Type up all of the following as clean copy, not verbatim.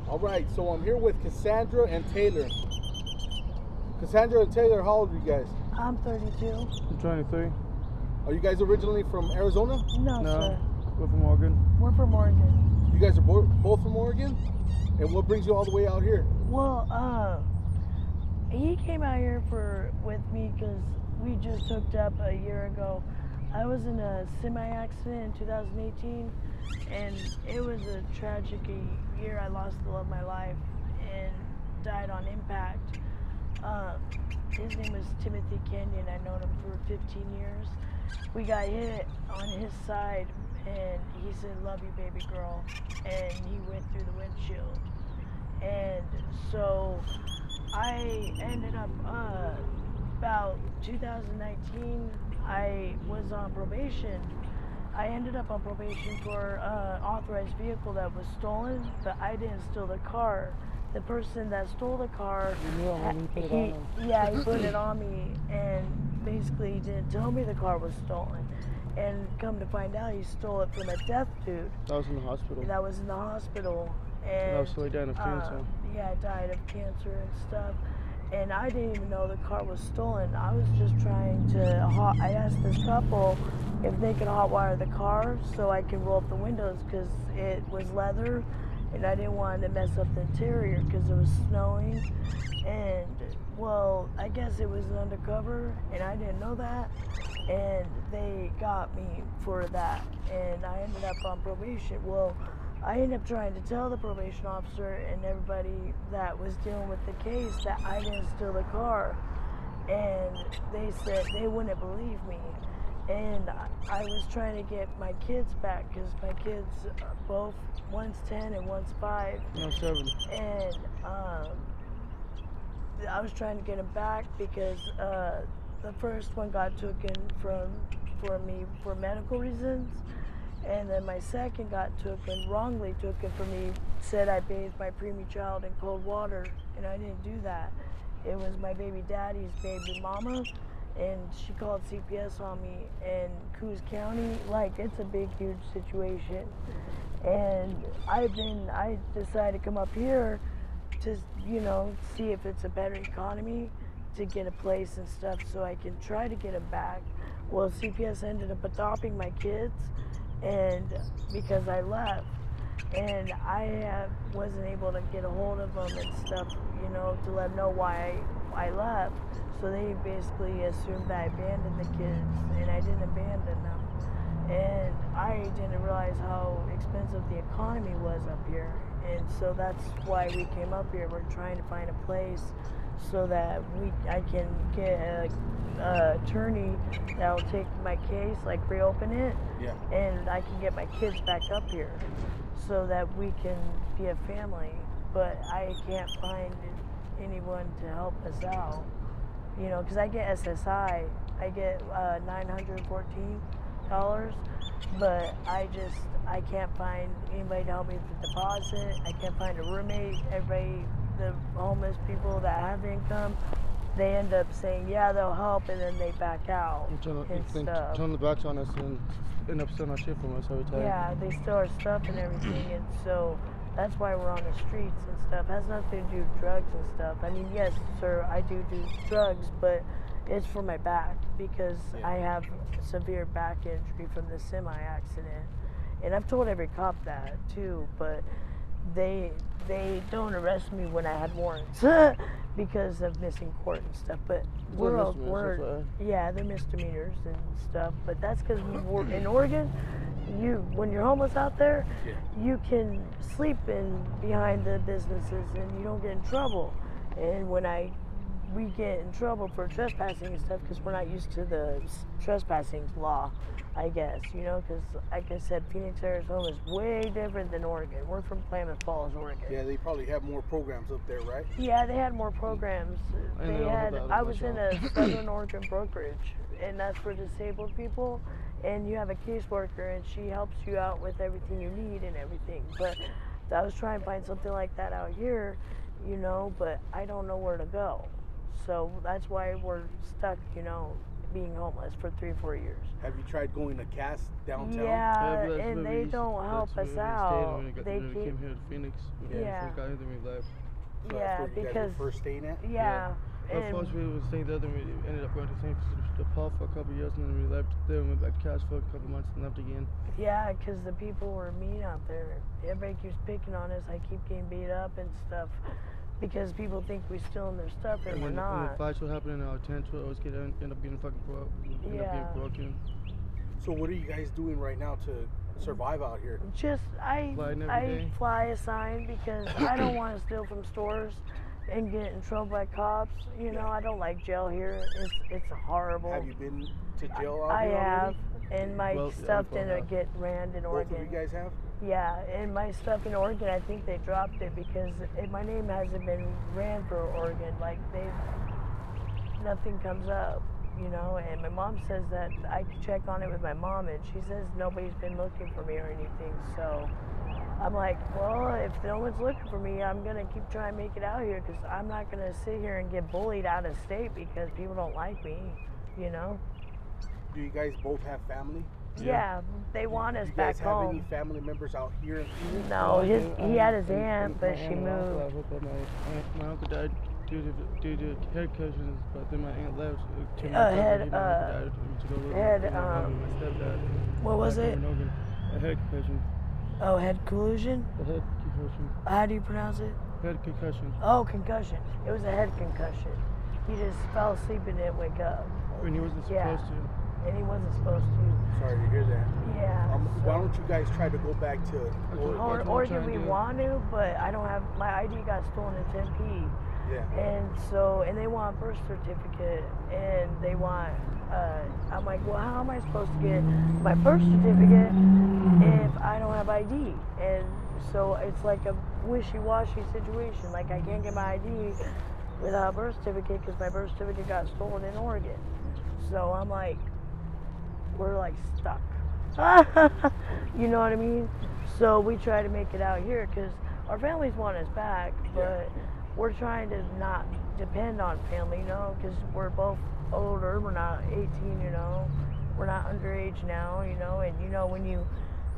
All right, so I'm here with Cassandra and Taylor. Cassandra and Taylor, how old are you guys? I'm 32. I'm 23. Are you guys originally from Arizona? No, No, sir. we're from Oregon. We're from Oregon. You guys are both from Oregon? And what brings you all the way out here? Well, he came out here with me because we just hooked up a year ago. I was in a semi-accident in 2018, and it was a tragic year. I lost the love of my life and died on impact. His name was Timothy Kenyon. I've known him for 15 years. We got hit on his side, and he said, "Love you, baby girl," and he went through the windshield. And so I ended up, about 2019, I was on probation. I ended up on probation for authorized vehicle that was stolen, but I didn't steal the car. The person that stole the car, he put it on me, and basically he didn't tell me the car was stolen. And come to find out, he stole it from a deaf dude. That was in the hospital. That was in the hospital. And That was so he died of cancer. Yeah, died of cancer and stuff. And I didn't even know the car was stolen. I was just trying to, I asked this couple if they could hotwire the car so I could roll up the windows because it was leather and I didn't want to mess up the interior because it was snowing. And, well, I guess it was undercover and I didn't know that. And they got me for that. And I ended up on probation. Well, I ended up trying to tell the probation officer and everybody that was dealing with the case that I didn't steal the car. And they said they wouldn't believe me. And I was trying to get my kids back because my kids, both, one's 10 and one's 5. No, 7. And I was trying to get them back because the first one got taken for me for medical reasons. And then my second got wrongly taken for me, said I bathed my preemie child in cold water, and I didn't do that. It was my baby daddy's baby mama, and she called CPS on me in Coos County. Like, it's a big, huge situation. And I decided to come up here to, see if it's a better economy, to get a place and stuff so I can try to get them back. Well, CPS ended up adopting my kids, and because I left, and I wasn't able to get a hold of them and stuff, to let them know why I left. So they basically assumed that I abandoned the kids, and I didn't abandon them. And I didn't realize how expensive the economy was up here, and so that's why we came up here. We're trying to find a place so that I can get an attorney that will take my case, like reopen it, and I can get my kids back up here so that we can be a family. But I can't find anyone to help us out, because I get SSI. I get $914, but I can't find anybody to help me with the deposit. I can't find a roommate. Everybody, the homeless people that have income, they end up saying, yeah, they'll help, and then they back out Turn stuff. the backs on us and end up stealing our shit from us every time. Yeah, they steal our stuff and everything, and so that's why we're on the streets and stuff. It has nothing to do with drugs and stuff. I mean, yes, sir, I do drugs, but it's for my back because I have severe back injury from the semi-accident. And I've told every cop that, too, but they don't arrest me when I had warrants because of missing court and stuff. But they're misdemeanors and stuff. But that's because in Oregon, when you're homeless out there, you can sleep behind the businesses and you don't get in trouble. And we get in trouble for trespassing and stuff because we're not used to the trespassing law, I guess, because like I said, Phoenix, Arizona is way different than Oregon. We're from Klamath Falls, Oregon. Yeah, they probably have more programs up there, right? Yeah, they had more programs. I was in a Southern Oregon brokerage, and that's for disabled people, and you have a caseworker, and she helps you out with everything you need and everything. But I was trying to find something like that out here, but I don't know where to go. So that's why we're stuck, being homeless for 3-4 years. Have you tried going to Cass downtown? Yeah, that's and where they we don't help that's us where we out. stayed when we They came keep, here to Phoenix. When we Yeah. first got here, then we left. So yeah, that's where you guys because were first staying at? yeah, But and- first we was staying there, then we ended up going to St. Paul for a couple of years, and then we left there and went back to Cass for a couple months and left again. yeah, because the people were mean out there. Everybody keeps picking on us. I keep getting beat up and stuff because people think we're stealing their stuff and we're when the not. fights would happen in our tents, we always end up getting fucking Yeah. broken. So what are you guys doing right now to survive out here? Just Flying every I day. fly a sign because I don't want to steal from stores and get in trouble by cops. You know, I don't like jail here. It's horrible. Have you been to jail out I here have, already? and my Well, stuff we both didn't have. get ran in Both Oregon. of you guys have? Yeah, and my stuff in Oregon, I think they dropped it because my name hasn't been ran for Oregon. Like nothing comes up, you know. And my mom says that I can check on it with my mom, and she says nobody's been looking for me or anything. So I'm like, well, if no one's looking for me, I'm gonna keep trying to make it out here because I'm not gonna sit here and get bullied out of state because people don't like me, you know. Do you guys both have family? Yeah, they want us Do you back guys have home. any family members out here in Phoenix? No, he had his And aunt, but she my uncle, moved. I hope that my uncle died due to head concussions, but then my aunt left. 2 months head, after my uncle died to go live head, with my stepdad. What was back it? in Oregon. A head concussion. Oh, head collusion? A head concussion. How do you pronounce it? Head concussion. Oh, concussion. It was a head concussion. He just fell asleep and didn't wake up. When he wasn't Yeah. supposed to. And he wasn't supposed to. Sorry to hear that. Yeah. Why don't you guys try to go back to That's Oregon? what I'm Or do trying we to do. want to, but I don't have, my ID got stolen in Tempe. Yeah. And so, and they want a birth certificate, and they want, I'm like, well, how am I supposed to get my birth certificate if I don't have ID? And so it's like a wishy-washy situation. Like, I can't get my ID without a birth certificate because my birth certificate got stolen in Oregon. So I'm like, we're like stuck. You know what I mean? So we try to make it out here because our families want us back, but we're trying to not depend on family, you know, because we're both older. We're not 18, you know. We're not underage now, you know. And you know, when you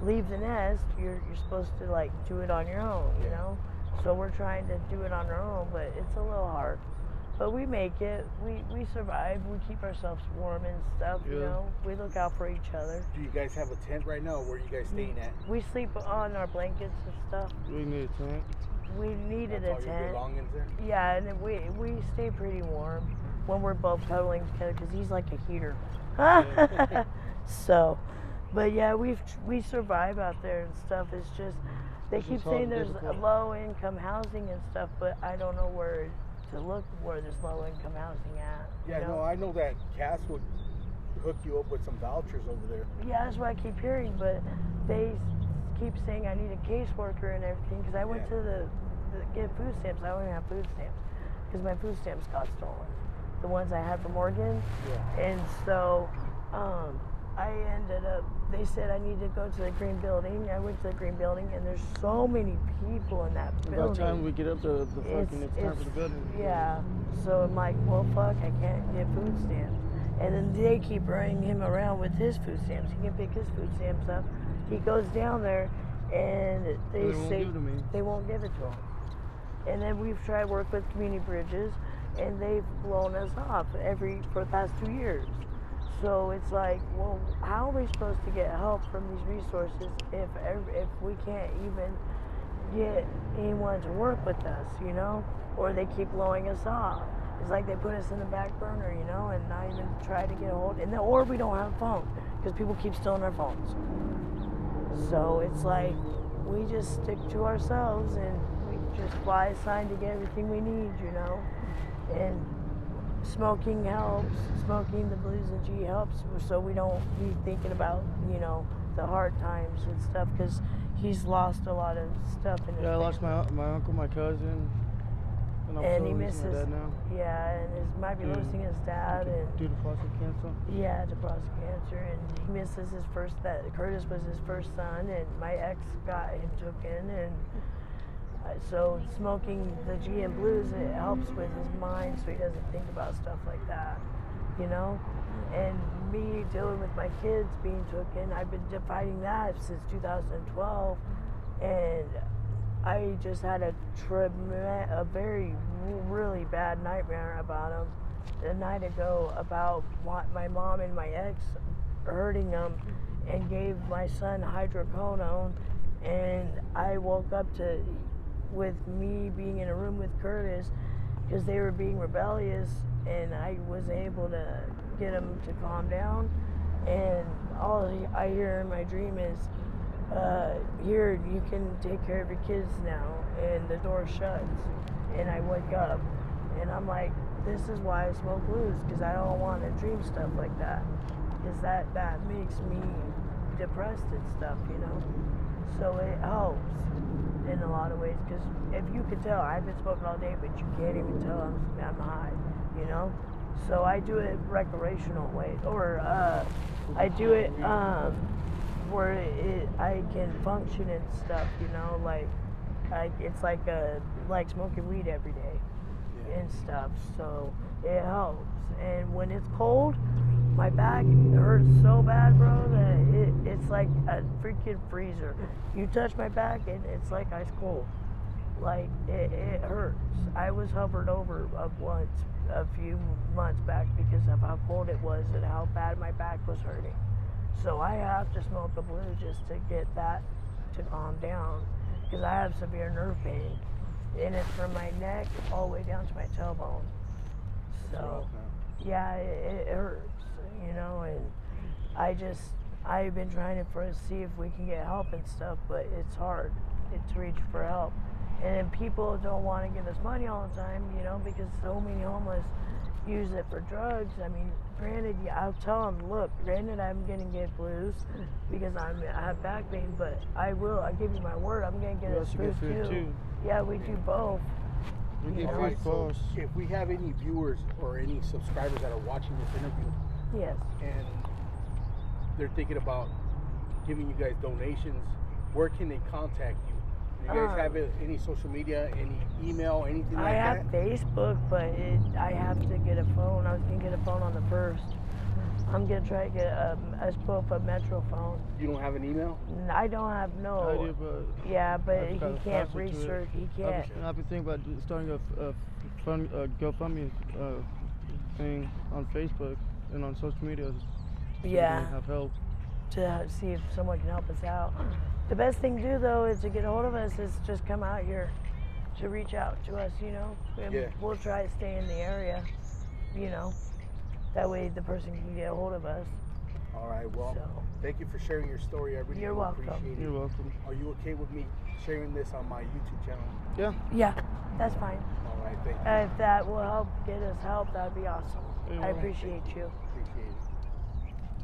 leave the nest, you're supposed to like do it on your own, you know. So we're trying to do it on our own, but it's a little hard. But we make it. We survive. We keep ourselves warm and stuff, you Yeah. know. We look out for each other. Do you guys have a tent right now? Or where are you guys staying at? We sleep on our blankets and stuff. We need a tent. We needed That's a all your tent. belongings there? Yeah, and we stay pretty warm when we're both cuddling together because he's like a heater. So, but yeah, we survive out there and stuff. It's just they It's keep just hard saying and there's difficult. low income housing and stuff, but I don't know where to look where there's low income housing at. you Yeah, know? no, I know that Cass would hook you up with some vouchers over there. Yeah, that's what I keep hearing, but they keep saying I need a caseworker and everything because I went Yeah. to the get food stamps. I don't even have food stamps because my food stamps got stolen, the ones I had from Oregon. Yeah. And so I ended up, they said I need to go to the green building. I went to the green building and there's so many people in that By the building. time we get up to the fucking, it's time for the building. Yeah. So I'm like, well, fuck, I can't get food stamps. And then they keep running him around with his food stamps. He can pick his food stamps up. He goes down there and they won't say give it to me. they won't give it to him. And then we've tried to work with Community Bridges and they've blown us off for the past 2 years. So it's like, well, how are we supposed to get help from these resources if we can't even get anyone to work with us, you know? Or they keep blowing us off. It's like they put us in the back burner, you know, and not even try to get a hold. Or we don't have a phone because people keep stealing our phones. So it's like we just stick to ourselves and we just fly a sign to get everything we need, you know? And smoking helps. Smoking the Blues and G helps so we don't be thinking about, you know, the hard times and stuff because he's lost a lot of stuff in his Yeah, I lost family. my uncle, my cousin, and I'm And so he losing misses, my dad now. yeah, and he might be losing his dad and Due to prostate cancer. yeah, to prostate cancer, and he misses his first. That Curtis was his first son, and my ex got him taken, and so smoking the G and Blues it helps with his mind, so he doesn't think about stuff like that, you know. and me dealing with my kids being taken, I've been fighting that since 2012, and I just had a very really bad nightmare about him the night ago about my mom and my ex hurting him and gave my son hydrocodone, and I woke up with me being in a room with Curtis because they were being rebellious, and I was able to get them to calm down, and all I hear in my dream is, here, you can take care of your kids now, and the door shuts, and I wake up, and I'm like, this is why I smoke blues, because I don't want to dream stuff like that, because that makes me depressed and stuff, you know, so it helps in a lot of ways, because if you could tell, I've been smoking all day, but you can't even tell I'm high, you know, so I do it recreational way, or I do it where I can function and stuff, you know, like it's like smoking weed every day and stuff, so it helps. And when it's cold, my back hurts so bad, bro, that it's like a freaking freezer. You touch my back and it's like ice cold. Like it hurts. I was hovered over once a few months back because of how cold it was and how bad my back was hurting. So I have to smoke a blue just to get that to calm down, because I have severe nerve pain, and it's from my neck all the way down to my tailbone. So yeah, it hurts, you know, and I've been trying to see if we can get help and stuff, but it's hard to reach for help. And then people don't want to give us money all the time, you know, because so many homeless use it for drugs. I mean, granted, I'll tell them, look, granted, I'm going to get blues because I have back pain, but I give you my word, I'm going to get a food too. Yeah, we do both. We get All food right, so first. if we have any viewers or any subscribers that are watching this interview, Yes. and they're thinking about giving you guys donations, where can they contact you? Do you guys have any social media, any email, anything like that? I have Facebook, but I have to get a phone. I was going to get a phone on the 1st. I'm going to try to get a Metro phone. You don't have an email? I don't have I do, but Yeah, but I he forgot the can't password to it. research. He can't. I've been thinking about starting a GoFundMe thing on Facebook and on social media. So we Yeah. can have help. To see if someone can help us out. The best thing to do, though, is to get a hold of us, is just come out here to reach out to us, you know. And Yeah. we'll try to stay in the area, you know. That way the person can get a hold of us. All right, well, So. thank you for sharing your story. I really You're do welcome. appreciate it. You're welcome. Are you okay with me sharing this on my YouTube channel? Yeah. Yeah, that's fine. All right, thank you. If that will help get us help, that'd be awesome. Yeah. I appreciate you. Appreciate it.